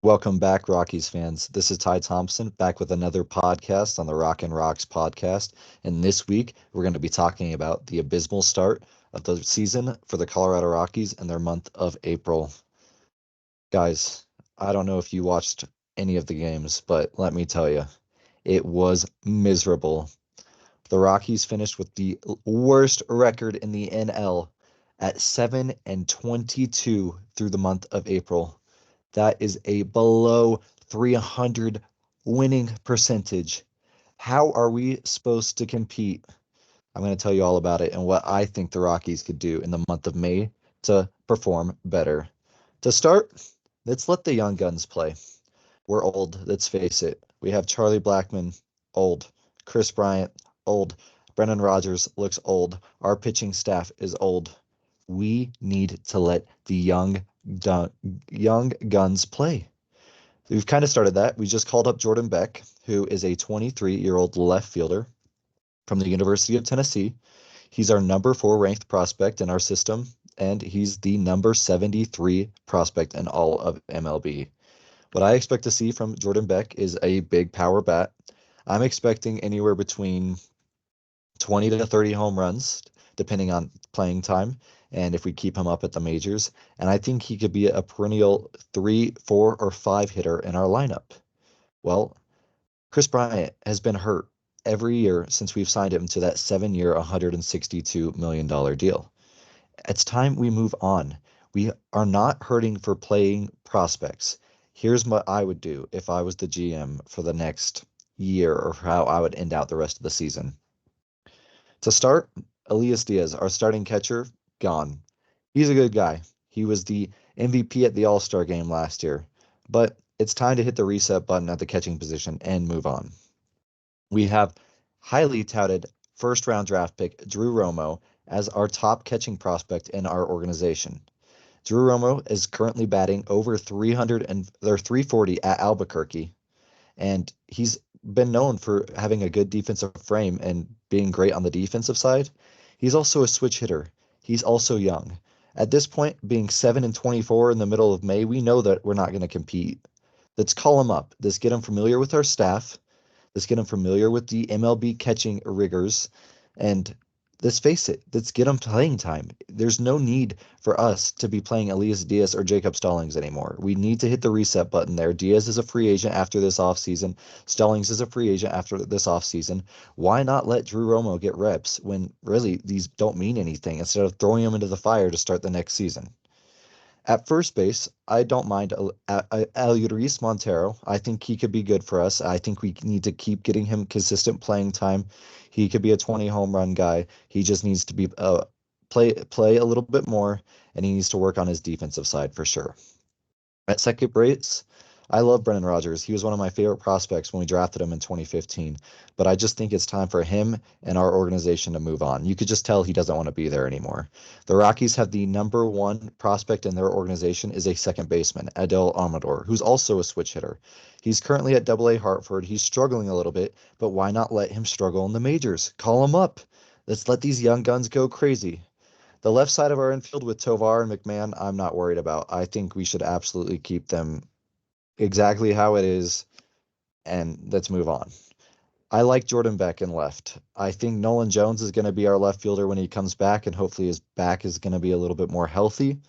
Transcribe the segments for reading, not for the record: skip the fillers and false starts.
Welcome back, Rockies fans. This is Ty Thompson back with another podcast on the Rockin Rox Podcast. And this week, we're going to be talking about the abysmal start of the season for the Colorado Rockies in their month of April. Guys, I don't know if you watched any of the games, but let me tell you, it was miserable. The Rockies finished with the worst record in the NL at 7-22 through the month of April. That is a below 300 winning percentage. How are we supposed to compete? I'm going to tell you all about it and what I think the Rockies could do in the month of May to perform better. To start, let's let the young guns play. We're old, let's face it. We have Charlie Blackmon, old. Chris Bryant, old. Brendan Rodgers looks old. Our pitching staff is old. We need to let the young guns play. We've kind of started that. We just called up Jordan Beck, who is a 23-year-old left fielder from the University of Tennessee. He's our number 4 ranked prospect in our system, and he's the number 73 prospect in all of MLB. What I expect to see from Jordan Beck is a big power bat. I'm expecting anywhere between 20 to 30 home runs, depending on playing time, and if we keep him up at the majors. And I think he could be a perennial 3, 4, or 5 hitter in our lineup. Well, Chris Bryant has been hurt every year since we've signed him to that 7-year, $162 million deal. It's time we move on. We are not hurting for playing prospects. Here's what I would do if I was the GM for the next year or how I would end out the rest of the season. To start, Elias Diaz, our starting catcher, gone. He's a good guy. He was the MVP at the All-Star game last year, but it's time to hit the reset button at the catching position and move on. We have highly touted first round draft pick Drew Romo as our top catching prospect in our organization. Drew Romo is currently batting over 300 and or 340 at Albuquerque, and he's been known for having a good defensive frame and being great on the defensive side. He's also a switch hitter. He's also young. At this point, being 7-24 in the middle of May, we know that we're not going to compete. Let's call him up. Let's get him familiar with our staff. Let's get him familiar with the MLB catching rigors. And let's face it, let's get him playing time. There's no need for us to be playing Elias Diaz or Jacob Stallings anymore. We need to hit the reset button there. Diaz is a free agent after this offseason. Stallings is a free agent after this offseason. Why not let Drew Romo get reps when really these don't mean anything instead of throwing him into the fire to start the next season? At first base, I don't mind Luis Montero. I think he could be good for us. I think we need to keep getting him consistent playing time. He could be a 20 home run guy. He just needs to be play a little bit more, and he needs to work on his defensive side for sure. At second base, I love Brendan Rodgers. He was one of my favorite prospects when we drafted him in 2015. But I just think it's time for him and our organization to move on. You could just tell he doesn't want to be there anymore. The Rockies have the number 1 prospect in their organization is a second baseman, Adel Amador, who's also a switch hitter. He's currently at Double A Hartford. He's struggling a little bit, but why not let him struggle in the majors? Call him up. Let's let these young guns go crazy. The left side of our infield with Tovar and McMahon, I'm not worried about. I think we should absolutely keep them exactly how it is, and let's move on. I like Jordan Beck in left. I think Nolan Jones is going to be our left fielder when he comes back, and hopefully his back is going to be a little bit more healthy.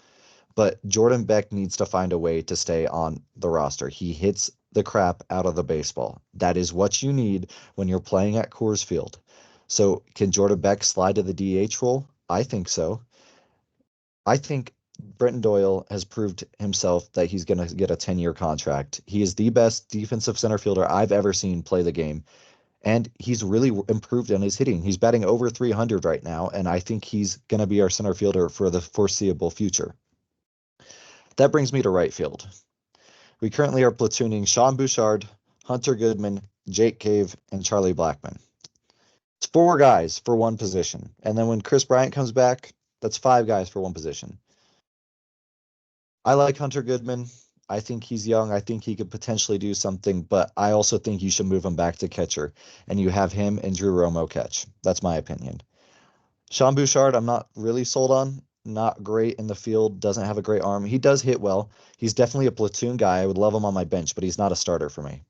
But Jordan Beck needs to find a way to stay on the roster. He hits the crap out of the baseball. That is what you need when you're playing at Coors Field. So can Jordan Beck slide to the DH role? I think so. I think Brenton Doyle has proved himself that he's going to get a 10-year contract. He is the best defensive center fielder I've ever seen play the game, and he's really improved on his hitting. He's batting over 300 right now, and I think he's going to be our center fielder for the foreseeable future. That brings me to right field. We currently are platooning Sean Bouchard, Hunter Goodman, Jake Cave, and Charlie Blackmon. It's 4 guys for one position. And then when Chris Bryant comes back, that's 5 guys for one position. I like Hunter Goodman. I think he's young. I think he could potentially do something, but I also think you should move him back to catcher, and you have him and Drew Romo catch. That's my opinion. Sean Bouchard, I'm not really sold on. not great in the field, doesn't have a great arm. He does hit well. He's definitely a platoon guy. I would love him on my bench, but he's not a starter for me.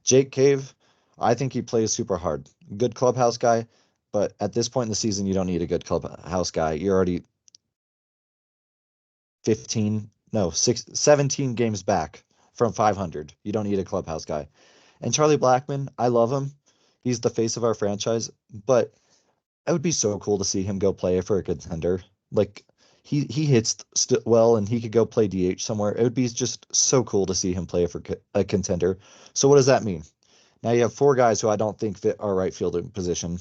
Jake Cave, I think he plays super hard. Good clubhouse guy, but at this point in the season, you don't need a good clubhouse guy. You're already 15, no, 17 games back from 500. You don't need a clubhouse guy. And Charlie Blackmon, I love him. He's the face of our franchise, but it would be so cool to see him go play for a contender. Like he hits well, and he could go play DH somewhere. It would be just so cool to see him play for a contender. So what does that mean? Now you have four guys who I don't think fit our right fielding position.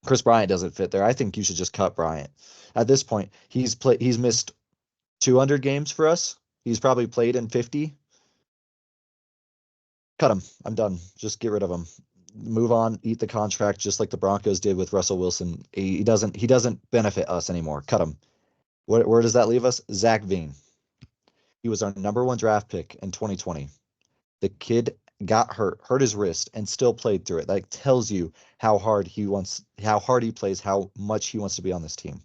Chris Bryant doesn't fit there. I think you should just cut Bryant. At this point, he's missed 200 games for us. He's probably played in 50. Cut him. I'm done. Just get rid of him. Move on, eat the contract just like the Broncos did with Russell Wilson. He doesn't benefit us anymore. Cut him. Where does that leave us? Zach Veen. He was our number one draft pick in 2020. The kid got hurt his wrist, and still played through it. That tells you how hard he plays, how much he wants to be on this team.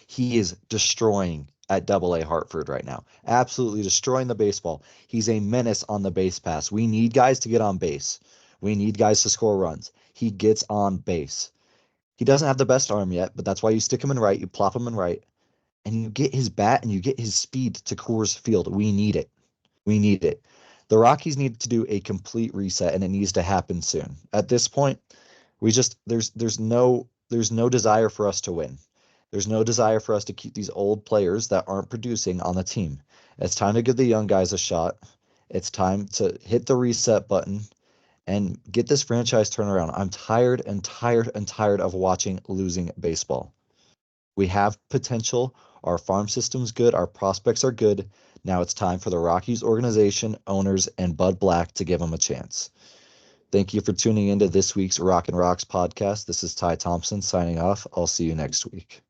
He is destroying at Double A Hartford right now. Absolutely destroying the baseball. He's a menace on the base pass. We need guys to get on base. We need guys to score runs. He gets on base. He doesn't have the best arm yet, but that's why you stick him in right, you plop him in right, and you get his bat and you get his speed to Coors Field. We need it. We need it. The Rockies need to do a complete reset, and it needs to happen soon. At this point, we just there's no desire for us to win. There's no desire for us to keep these old players that aren't producing on the team. It's time to give the young guys a shot. It's time to hit the reset button and get this franchise turned around. I'm tired and tired and tired of watching losing baseball. We have potential. Our farm system's good. Our prospects are good. Now it's time for the Rockies organization, owners, and Bud Black to give them a chance. Thank you for tuning into this week's Rockin Rox podcast. This is Ty Thompson signing off. I'll see you next week.